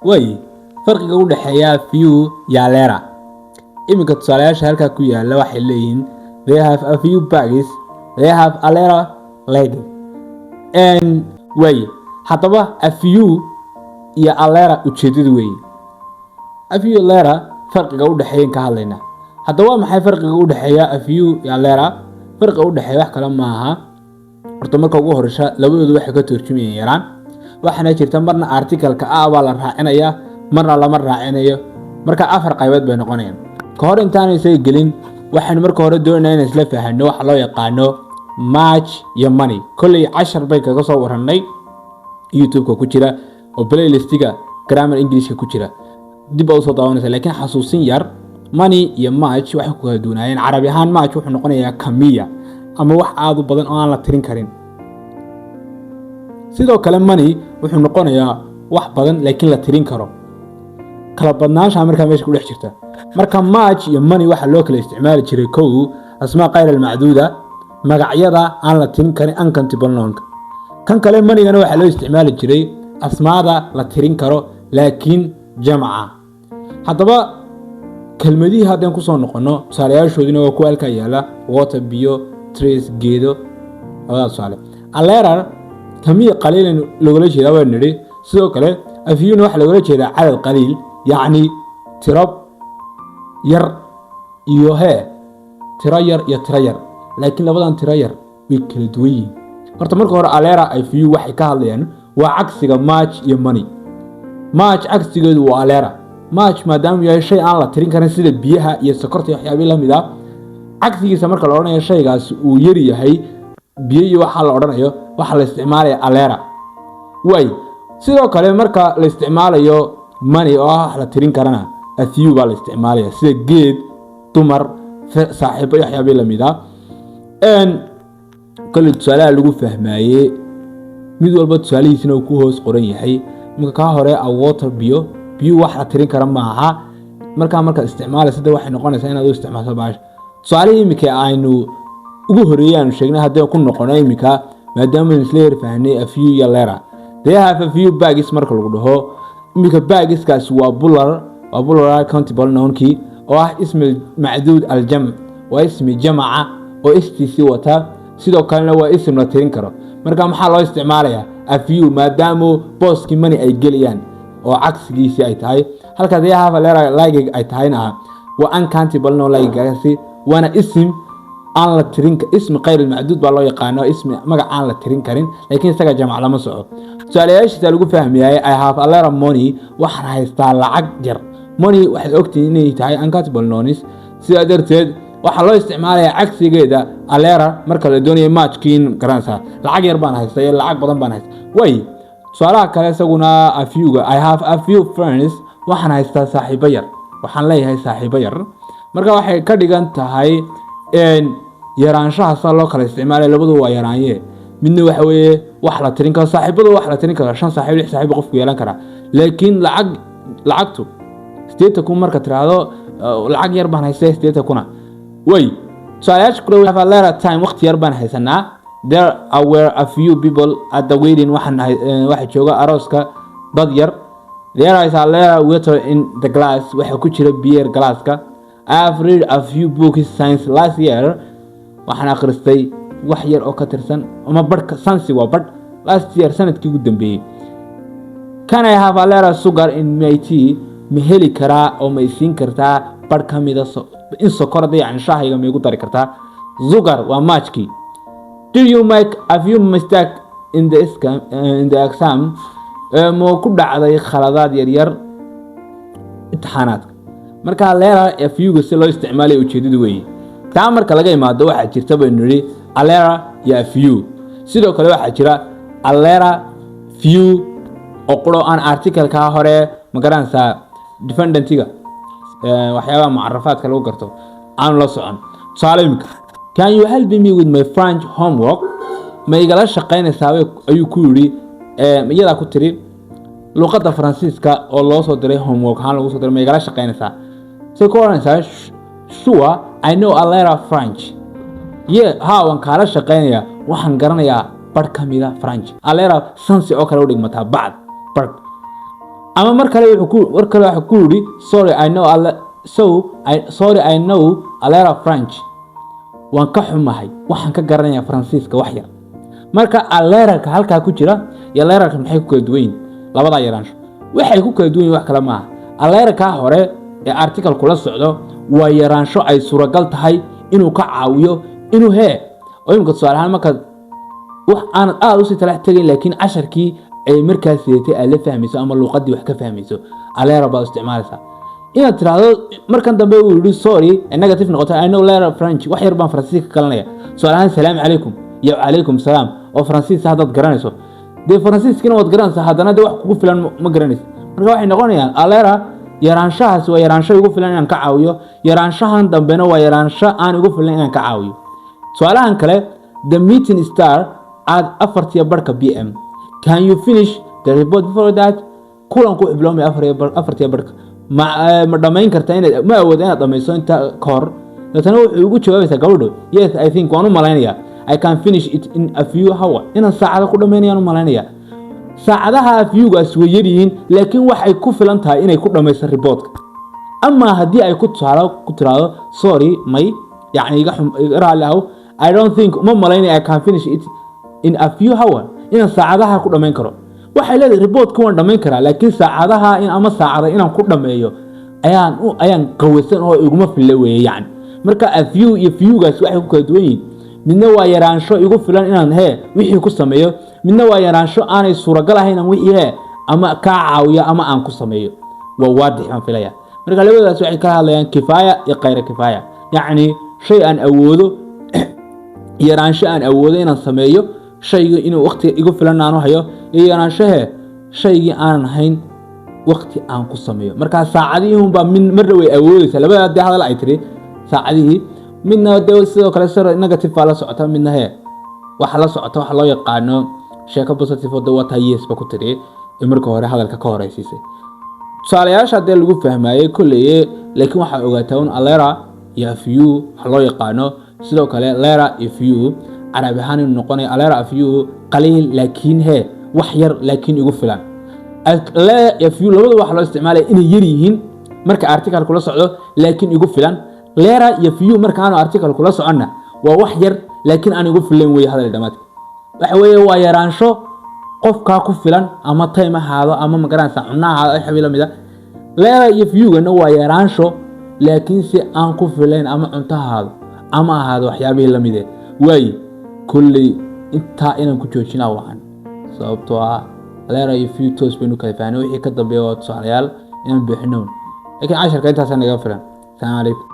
way farqiga u dhaxeeya few iyo alera iminka tusaalayaasha halka ku yaala waxay leeyihiin they have a few bags, they have alera leg and way hadaba a few iyo alera ujeedadu way a few alera farqiga u dhaxeeya ka hadlayna hadaba maxay farqiga u dhaxeeya a few iyo alera farqiga u dhaxeeya wax kale ma aha horta marka ugu horeysha labadoodu waxay ka turjumayaan yaraan waxana jirta marna article-ka baa la raacinaya marna lama raacinayo marka afar qaybood bay noqonayaan ka hor intaan ay gelin waxaan marka hore doonaynaa in isla fahanno waxa loo yaqaano match iyo money kulli 10 bay kaga soo warannay YouTube-ka ku jira oo playlist-iga grammar English ku jira dib u soo daawanaysa laakiin xasuusin yar money iyo match waxay ku kala duwanaayeen Carabi ahaan match wuxuu noqonayaa kamiya ama wax aad u badan oo aan la tirin karin sidoo kale money wuxuu noqonayaa wax badan laakiin la tirin karo kala badnaansha marka meesha ku dhex jirta marka match iyo money waxa loo kala isticmaali jiray kow asmaa qayr al-macduuda magacyada aan la tirin karin uncountable noun kan kale money-gana waxa loo isticmaali jiray asmaada la tirin karo laakiin jamca hadaba kelmadii hadaan ku soo noqono saalayaashoodina waa ku halka yaala water biyo trees geedo wada saale alera kamiya qaliilan loola jeedaa waa niri sidoo kale afiyuna waxa loola jeedaa cadad qaliil yaani tirab yar iyo tira yar laakiin labadan tira yar way kala duwan yihiin horta marka hore alera afiyu waxay ka hadlayaan waa cagsiga match iyo money match cagsigeedu waa alera match maadaama yahay shay aan la tirin karin sida biyaha iyo sokorta iyo waxyaabo la mid ah cagsigiisa marka la oranayo shaygaas uu yar yahay biyo iyo waxa la oranayo waxa la isticmaalayo alera way sidoo kale marka la isticmaalayo money oo la tirin karana afiyu baa la isticmaalaya sida geed dumar saaxiibo iyo waxyaabo la mid ah kale tusaalaha lagu fahmaayay mid walba tusaalihiisina uu ku hoos qoran yahay marka ka hore water biyo wax la tirin kara ma aha marka isticmaalaysa waxay noqonaysaa inaad u isticmaasho baash tusaalaha imika aynu ugu horeeyaan sheegnay hadii ku noqono imika maadaama isla fahnay a few iyo alera they have a few bags marka lagu dhaho imika bagskaas waa plural countable noun-ki oo ah ismi macduud al-jam' waa ismi jamca oo istisi wata sidoo kalena waa ism la tirin karo marka maxaa loo isticmaalayaa a few maadaama booski money ay geliyaan oo cagsigiisi ay tahay halka they have alera like ay tahayna waa uncountable noun like-gaasi waana ism aan la tirin ismi qayr al-macduud baa loo yaqaano ismi magac aan la tirin karin laakiin isaga jamc lama soco su'aalayaasha lagu fahmiyay I have a lot of money waxaan haystaa lacag jar money waxay ogtiin inay tahay uncountable nouns sida darteed waxa loo isticmaalayaa cagsigeeda alera marka la doonayo matchkiin garanaysa lacag yar baan haystaa lacag badan baan haystaa way su'aalaha kale isaguna a few-ga I have a few friends waxaan haystaa saaxiibo yar waxaan leeyahay saaxiibo yar marka waxay ka dhigan tahay yaraanshaha loo kala isticmaalay labadu waa yaraanye midna waxa weeye wax la tirin karo saaxiibadu wax la tirin karo 5 saaxiib 6 saaxiib qofku yeelan kara laakiin lacagtu 80 marka tiraado lacag yar baan haystaa 80 way su'aalayaasha kale waxa la time waqti yar baan haysanaa there were a few people at the wedding waxa jooga arooska dad yar there is a little water in the glass waxa ku jira beer glasska I have read a few books since last year waxaan akhristay wax yar oo ka tirsan ama barka sansi waa bad last year sanadkii ugu dambeeyay can I have a little sugar in my tea ma heli karaa oo ma isiin kartaa bar kamida in sokorada yani shaahayga ma igu dari kartaa sugar waa matchki do you make a few mistake in the exam ma ku dhacday khaladaad yar yar imtixaanaadka marka alera few-ga si loo isticmaalay ujeedadu weeye taa marka laga imaado waxa jirta baynu alera ya few sidoo kale waxa jira alera few oo qoro aan article-ka hore ma garanaysa defendant-iga waxyaabaha mucarafaadka lagu garto aan la socon saalimka can you help me with my French homework ma igala shaqeynaysaa ayuu ku yiri iyada ku tiri luqadda Faransiiska oo loo soo diray homework haan lagu soo diray ma igala shaqeynaysaa sure I know a lot of French waan kala shaqeynaya waxaan garanayaa bar kamida French alera sansi oo kale u dhigmata bacd ama mar kale waxa ku yiri sorry I know a lot of French waan ka xumahay waxaan ka garanayaa Faransiiska wax yar marka aleerka halka ku jira iyo aleerka maxay ku kala duwan labada yaraansho waxay ku kala duwan wax kala ma aleerka hore ee article kula socdo waa yaraansho ay suuragal tahay inuu ka caawiyo inuu oo imka su'aalaha marka wax aan aad u si talax tagay laakiin casharkii ay markaas yeetay ay la fahmayso ama luqadii wax ka fahmayso aleera baa isticmaalaysa ina tiraado markan dambe uu yiri sorry negative noqoto I know letter French wax yar baan Faransiiska kalanaya su'aalahan salaam calaykum iyo calaykum salaam oo Faransiis hadad garanayso de Faransiiskina wad garanaysaa hadana de wax kugu filan ma garanayso marka waxay noqonayaan aleera yaraanshahaas waa yaraansho ugu filan inaan ka caawiyo yaraanshahan dambena waa yaraansho aan ugu filan inaan ka caawiyo su'aalahan kale the meeting start at 4:00 PM can you finish the report before that kulanku ibloomi 4:00 ma dhamayn kartaa inaad ma awood inaad dhamayso inta kor dadana wuxuu ugu jawaabaysaa gabadho yes I think waan u malaynaya I can finish it in a few hours inaan saacada ku dhamaynayaan u malaynaya saacadaha afyugaas way yariin laakiin waxay ku filan tahay inay ku dhamayso reportka ama hadii ay ku tiraado sorry may yani iga raalaw I don't think ma malaynaya I can finish it in a few hours inaan saacadaha ku dhamayn karo waxay leedahay reportka waan dhamayn karaa laakiin saacadaha in ama saacada inaan ku dhameeyo ayaan qawaysan oo iguma filan weeyaan marka afyu iyo fiyugaas waxay ku kala duwan yihiin midna waa yaraansho igu filan inaan wixii ku sameeyo midna waa yaraansho aanay suuragal ahayn aan wixii ama ka caawiyo ama aan ku sameeyo waa waadix aan filaya marka labadaas waxay ka hadlayaan kifaaya iyo qayr kifaaya yani shay aan awoodo yaraansho aan awoodo inaan sameeyo shayga inuu waqti igu filan aan hayo iyo yaraansho shaygii aan ahayn waqti aan ku sameeyo marka saacadihiin baa mar way awoodaysa labada hadal ay tiri saacadihi midna sidoo kale sir negative la socota midna waxa la socota waxa loo yaqaano sheeko positive oo wata yes ba ku tiri marka hore hadalka ka horeysiisay su'aalayaasha hadii lagu fahmaayay kulliye laakiin waxa ogaataa in alera iyo few waxa loo yaqaano sidoo kale lera iyo few arabi ahaan inuu noqonayo alera few qaliil laakiin wax yar laakiin igu filan la iyo few labada waxa loo isticmaalay inay yar yihiin marka article kula socdo laakiin igu filan lera iyo few marka aan article kula socona waa wax yar laakiin aan igu filan way hadal dhamaad waxa weeye waa yaraansho qofka ku filan ama time ahaado ama magaranaysa cunaha ay xabiila mida lera iyo few-gana waa yaraansho laakiin si aan ku filan ama cuntahaado ama ahaado waxyaabaha la mid way kulli inta inaan ku joojinaa waxan sababtoo ah lera iyo few toos baynu kala faanay wixii ka dambeeyo su'aalayaal inaan bixino laakiin casharka intaas naga filan. Assalamu alaykum.